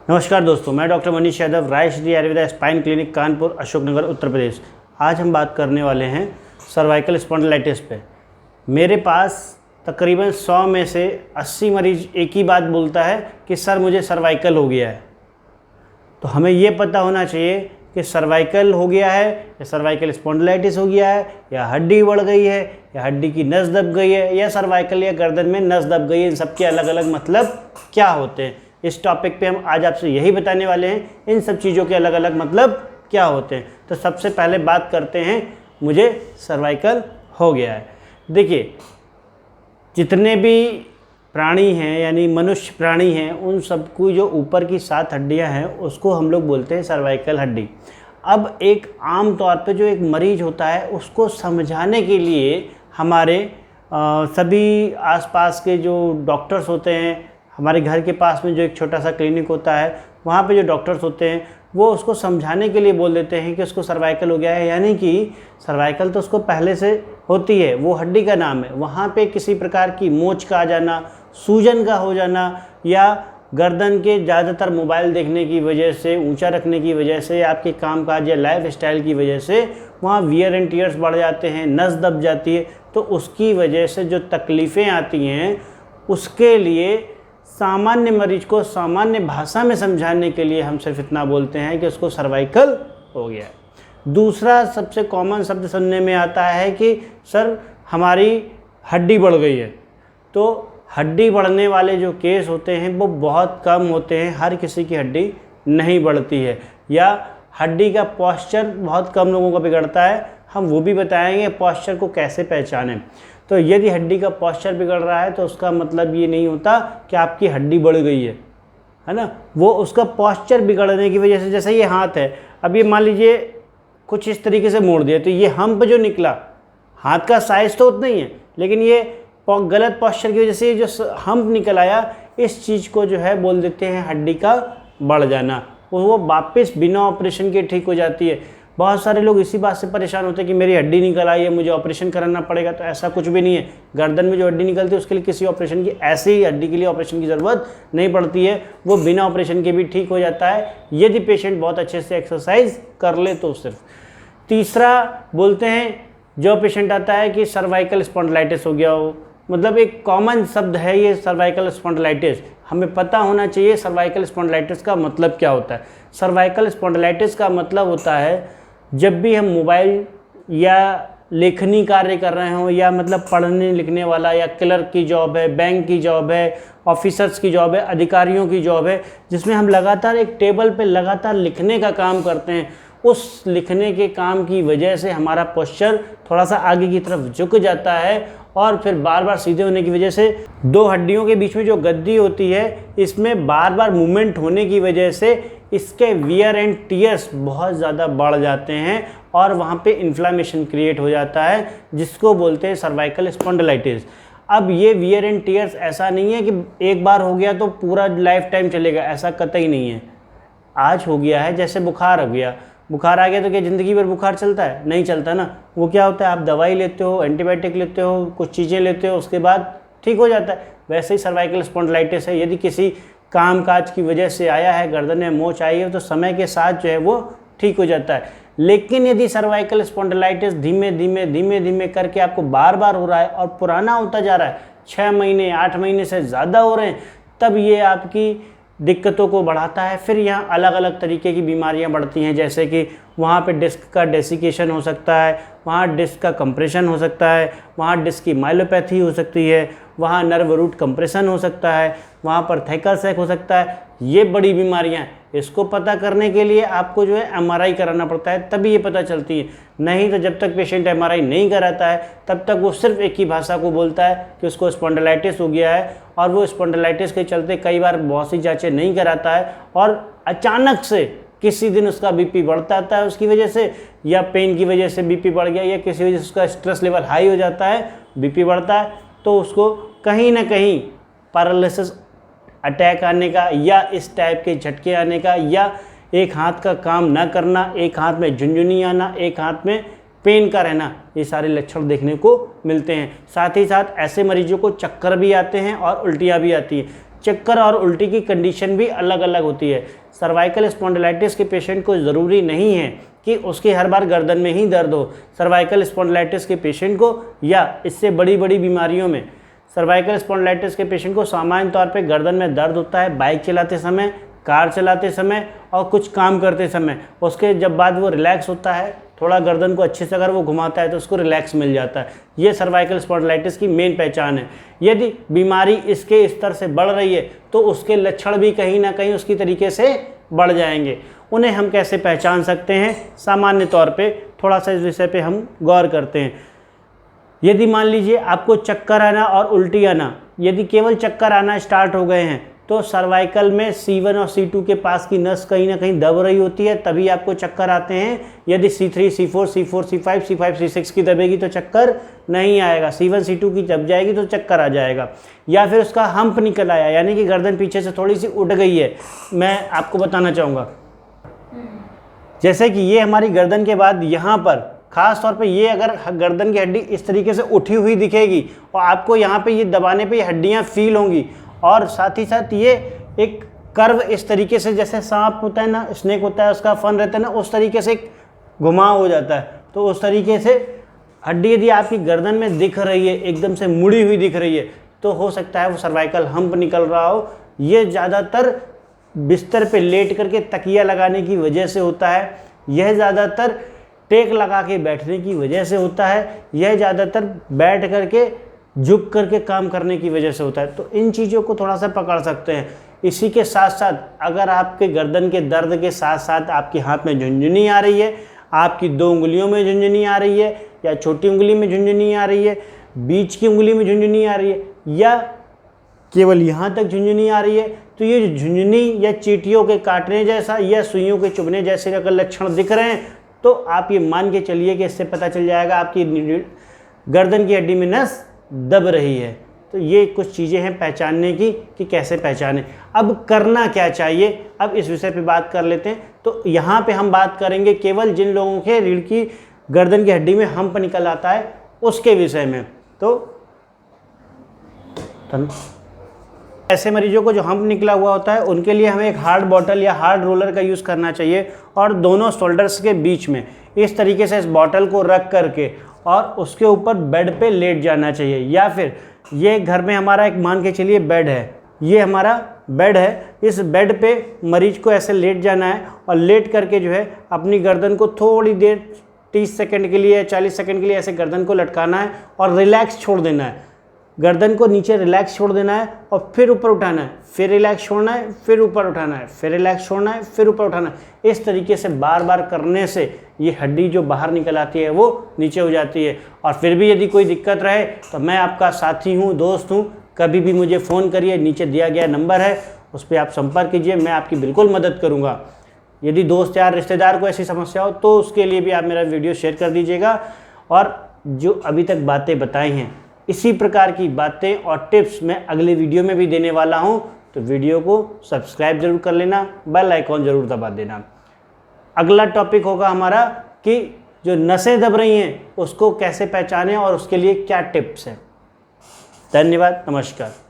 नमस्कार दोस्तों, मैं डॉक्टर मनीष यादव, राय श्री आयुर्वेदा स्पाइन क्लिनिक, कानपुर, अशोकनगर, उत्तर प्रदेश। आज हम बात करने वाले हैं सर्वाइकल स्पॉन्डिलाइटिस पे। मेरे पास तकरीबन 100 में से 80 मरीज एक ही बात बोलता है कि सर मुझे सर्वाइकल हो गया है। तो हमें ये पता होना चाहिए कि सर्वाइकल हो गया है या सर्वाइकल स्पॉन्डिलाइटिस हो गया है या हड्डी बढ़ गई है या हड्डी की नस दब गई है या सर्वाइकल या गर्दन में नस दब गई है। इन सबके अलग अलग मतलब क्या होते हैं, इस टॉपिक पे हम आज आपसे यही बताने वाले हैं। इन सब चीज़ों के अलग अलग मतलब क्या होते हैं। तो सबसे पहले बात करते हैं, मुझे सर्वाइकल हो गया है। देखिए, जितने भी प्राणी हैं यानी मनुष्य प्राणी हैं, उन सबको जो ऊपर की 7 हड्डियां हैं उसको हम लोग बोलते हैं सर्वाइकल हड्डी। अब एक आम तौर पे जो एक मरीज होता है उसको समझाने के लिए हमारे सभी आसपास के जो डॉक्टर्स होते हैं, हमारे घर के पास में जो एक छोटा सा क्लिनिक होता है वहाँ पे जो डॉक्टर्स होते हैं वो उसको समझाने के लिए बोल देते हैं कि उसको सर्वाइकल हो गया है। यानी कि सर्वाइकल तो उसको पहले से होती है, वो हड्डी का नाम है। वहाँ पे किसी प्रकार की मोच का आ जाना, सूजन का हो जाना या गर्दन के ज़्यादातर मोबाइल देखने की वजह से, ऊंचा रखने की वजह से, आपके कामकाज या लाइफ स्टाइल की वजह से वहाँ वियर एंड टीयर्स बढ़ जाते हैं, नस दब जाती है। तो उसकी वजह से जो तकलीफ़ें आती हैं उसके लिए सामान्य मरीज को सामान्य भाषा में समझाने के लिए हम सिर्फ इतना बोलते हैं कि उसको सर्वाइकल हो गया है। दूसरा सबसे कॉमन शब्द सुनने में आता है कि सर हमारी हड्डी बढ़ गई है। तो हड्डी बढ़ने वाले जो केस होते हैं वो बहुत कम होते हैं, हर किसी की हड्डी नहीं बढ़ती है। या हड्डी का पॉस्चर बहुत कम लोगों का बिगड़ता है, हम वो भी बताएंगे पॉस्चर को कैसे पहचानें। तो यदि हड्डी का पॉस्चर बिगड़ रहा है तो उसका मतलब ये नहीं होता कि आपकी हड्डी बढ़ गई है ना। वो उसका पॉस्चर बिगड़ने की वजह से, जैसे ये हाथ है, अब ये मान लीजिए कुछ इस तरीके से मोड़ दिया तो ये हम्प जो निकला, हाथ का साइज़ तो उतना ही है लेकिन ये गलत पॉस्चर की वजह से जो हम्प निकल आया, इस चीज़ को जो है बोल देते हैं हड्डी का बढ़ जाना। वो वापस बिना ऑपरेशन के ठीक हो जाती है। बहुत सारे लोग इसी बात से परेशान होते हैं कि मेरी हड्डी निकल आई है, मुझे ऑपरेशन कराना पड़ेगा। तो ऐसा कुछ भी नहीं है। गर्दन में जो हड्डी निकलती है उसके लिए किसी ऑपरेशन की, ऐसी ही हड्डी के लिए ऑपरेशन की ज़रूरत नहीं पड़ती है, वो बिना ऑपरेशन के भी ठीक हो जाता है यदि पेशेंट बहुत अच्छे से एक्सरसाइज कर ले तो सिर्फ। तीसरा बोलते हैं, जो पेशेंट आता है कि सर्वाइकल स्पॉन्डिलाइटिस हो गया हो, मतलब एक कॉमन शब्द है ये सर्वाइकल स्पॉन्डिलाइटिस। हमें पता होना चाहिए सर्वाइकल स्पॉन्डिलाइटिस का मतलब क्या होता है। सर्वाइकल स्पॉन्डिलाइटिस का मतलब होता है जब भी हम मोबाइल या लेखनी कार्य कर रहे हों, या मतलब पढ़ने लिखने वाला, या क्लर्क की जॉब है, बैंक की जॉब है, ऑफिसर्स की जॉब है, अधिकारियों की जॉब है, जिसमें हम लगातार एक टेबल पे लगातार लिखने का काम करते हैं, उस लिखने के काम की वजह से हमारा पोस्चर थोड़ा सा आगे की तरफ झुक जाता है और फिर बार बार सीधे होने की वजह से दो हड्डियों के बीच में जो गद्दी होती है, इसमें बार बार मूवमेंट होने की वजह से इसके वियर एंड टीयर्स बहुत ज़्यादा बढ़ जाते हैं और वहाँ पे इन्फ्लामेशन क्रिएट हो जाता है, जिसको बोलते हैं सर्वाइकल स्पॉन्डिलाइटिस। अब ये वियर एंड टीयर्स ऐसा नहीं है कि एक बार हो गया तो पूरा लाइफ टाइम चलेगा, ऐसा कतई नहीं है। आज हो गया है, जैसे बुखार हो गया, बुखार आ गया तो क्या ज़िंदगी भर बुखार चलता है? नहीं चलता ना। वो क्या होता है, आप दवाई लेते हो, एंटीबायोटिक लेते हो, कुछ चीज़ें लेते हो, उसके बाद ठीक हो जाता है। वैसे ही सर्वाइकल स्पॉन्डिलाइटिस है, यदि किसी कामकाज की वजह से आया है, गर्दन में मोच आई है, तो समय के साथ जो है वो ठीक हो जाता है। लेकिन यदि सर्वाइकल स्पॉन्डिलाइटिस धीमे धीमे करके आपको बार बार हो रहा है और पुराना होता जा रहा है, 6 महीने 8 महीने से ज़्यादा हो रहे हैं, तब ये आपकी दिक्कतों को बढ़ाता है। फिर यहाँ अलग अलग तरीके की बीमारियाँ बढ़ती हैं, जैसे कि वहाँ पे डिस्क का डेसिकेशन हो सकता है, वहाँ डिस्क का कंप्रेशन हो सकता है, वहाँ डिस्क की माइलोपैथी हो सकती है, वहाँ नर्व रूट कंप्रेशन हो सकता है, वहाँ पर थैकर सैक हो सकता है। ये बड़ी बीमारियाँ हैं। इसको पता करने के लिए आपको जो है MRI कराना पड़ता है, तभी ये पता चलती है। नहीं तो जब तक पेशेंट MRI नहीं कराता है तब तक वो सिर्फ एक ही भाषा को बोलता है कि उसको स्पॉन्डिलाइटिस हो गया है, और वो स्पॉन्डिलाइटिस के चलते कई बार बहुत सी जाँचें नहीं कराता है और अचानक से किसी दिन उसका BP बढ़ता आता है उसकी वजह से, या पेन की वजह से BP बढ़ गया, या किसी वजह से उसका स्ट्रेस लेवल हाई हो जाता है, BP बढ़ता है, तो उसको कहीं ना कहीं पैरालिसिस अटैक आने का, या इस टाइप के झटके आने का, या एक हाथ का काम ना करना, एक हाथ में झुनझुनी आना, एक हाथ में पेन का रहना, ये सारे लक्षण देखने को मिलते हैं। साथ ही साथ ऐसे मरीजों को चक्कर भी आते हैं और उल्टियाँ भी आती हैं। चक्कर और उल्टी की कंडीशन भी अलग अलग होती है। सर्वाइकल स्पॉन्डिलाइटिस के पेशेंट को ज़रूरी नहीं है कि उसकी हर बार गर्दन में ही दर्द हो। सर्वाइकल स्पॉन्डिलाइटिस के पेशेंट को या इससे बड़ी बड़ी बीमारियों में सर्वाइकल स्पॉन्डिलाइटिस के पेशेंट को सामान्य तौर पे गर्दन में दर्द होता है बाइक चलाते समय, कार चलाते समय और कुछ काम करते समय। उसके जब बाद वो रिलैक्स होता है, थोड़ा गर्दन को अच्छे से अगर वो घुमाता है तो उसको रिलैक्स मिल जाता है। ये सर्वाइकल स्पॉन्डिलाइटिस की मेन पहचान है। यदि बीमारी इसके स्तर से बढ़ रही है तो उसके लक्षण भी कहीं ना कहीं उसकी तरीके से बढ़ जाएंगे। उन्हें हम कैसे पहचान सकते हैं, सामान्य तौर पे थोड़ा सा इस विषय पे हम गौर करते हैं। यदि मान लीजिए आपको चक्कर आना और उल्टी आना, यदि केवल चक्कर आना स्टार्ट हो गए हैं तो सर्वाइकल में C1 और C2 के पास की नस कहीं ना कहीं दब रही होती है, तभी आपको चक्कर आते हैं। यदि C3, C4, C4, C5, C5, C6 की दबेगी तो चक्कर नहीं आएगा। C1, C2 की दब जाएगी तो चक्कर आ जाएगा। या फिर उसका हम्प निकल आया, यानी कि गर्दन पीछे से थोड़ी सी उठ गई है। मैं आपको बताना चाहूँगा, जैसे कि ये हमारी गर्दन के बाद यहाँ पर खास तौर पे ये अगर गर्दन की हड्डी इस तरीके से उठी हुई दिखेगी और आपको यहाँ पे ये दबाने पे ये हड्डियाँ फील होंगी, और साथ ही साथ ये एक कर्व इस तरीके से, जैसे सांप होता है ना, स्नेक होता है, उसका फन रहता है ना, उस तरीके से एक घुमाव हो जाता है। तो उस तरीके से हड्डी यदि आपकी गर्दन में दिख रही है, एकदम से मुड़ी हुई दिख रही है, तो हो सकता है वो सर्वाइकल हम्प निकल रहा हो। ये ज़्यादातर बिस्तर पे लेट करके तकिया लगाने की वजह से होता है। यह ज़्यादातर टेक लगा के बैठने की वजह से होता है। यह ज़्यादातर बैठ करके झुक करके काम करने की वजह से होता है। तो इन चीज़ों को थोड़ा सा पकड़ सकते हैं। इसी के साथ साथ अगर आपके गर्दन के दर्द के साथ साथ आपके हाथ में झुंझुनी आ रही है, आपकी 2 उंगलियों में झुंझुनी आ रही है, या छोटी उंगली में झुंझुनी आ रही है, बीच की उंगली में झुंझुनी आ रही है, या केवल यहाँ तक झुंझुनी आ रही है, तो ये झुंझुनी या चींटियों के काटने जैसा या सुइयों के चुभने जैसे अगर लक्षण दिख रहे हैं तो आप ये मान के चलिए कि इससे पता चल जाएगा आपकी गर्दन की हड्डी में नस दब रही है। तो ये कुछ चीज़ें हैं पहचानने की कि कैसे पहचानें। अब करना क्या चाहिए, अब इस विषय पे बात कर लेते हैं। तो यहाँ पे हम बात करेंगे केवल जिन लोगों के रीढ़ की गर्दन की हड्डी में हम्प निकल आता है उसके विषय में। तो ऐसे मरीजों को जो हम्प निकला हुआ होता है उनके लिए हमें एक हार्ड बॉटल या हार्ड रोलर का यूज़ करना चाहिए, और दोनों शोल्डर्स के बीच में इस तरीके से इस बॉटल को रख करके और उसके ऊपर बेड पे लेट जाना चाहिए। या फिर ये घर में हमारा एक मान के चलिए बेड है, ये हमारा बेड है, इस बेड पे मरीज को ऐसे लेट जाना है और लेट करके जो है अपनी गर्दन को थोड़ी देर 30 सेकंड के लिए 40 सेकंड के लिए ऐसे गर्दन को लटकाना है और रिलैक्स छोड़ देना है। गर्दन को नीचे रिलैक्स छोड़ देना है और फिर ऊपर उठाना है, फिर रिलैक्स छोड़ना है, फिर ऊपर उठाना है, फिर रिलैक्स छोड़ना है, फिर ऊपर उठाना है। इस तरीके से बार बार करने से ये हड्डी जो बाहर निकल आती है वो नीचे हो जाती है। और फिर भी यदि कोई दिक्कत रहे तो मैं आपका साथी हूँ, दोस्त हूँ, कभी भी मुझे फ़ोन करिए, नीचे दिया गया नंबर है उस पर आप संपर्क कीजिए, मैं आपकी बिल्कुल मदद करूँगा। यदि दोस्त यार रिश्तेदार को ऐसी समस्या हो तो उसके लिए भी आप मेरा वीडियो शेयर कर दीजिएगा। और जो अभी तक बातें बताई हैं, इसी प्रकार की बातें और टिप्स मैं अगले वीडियो में भी देने वाला हूं, तो वीडियो को सब्सक्राइब जरूर कर लेना, बेल आइकॉन जरूर दबा देना। अगला टॉपिक होगा हमारा कि जो नसें दब रही हैं उसको कैसे पहचानें और उसके लिए क्या टिप्स हैं। धन्यवाद, नमस्कार।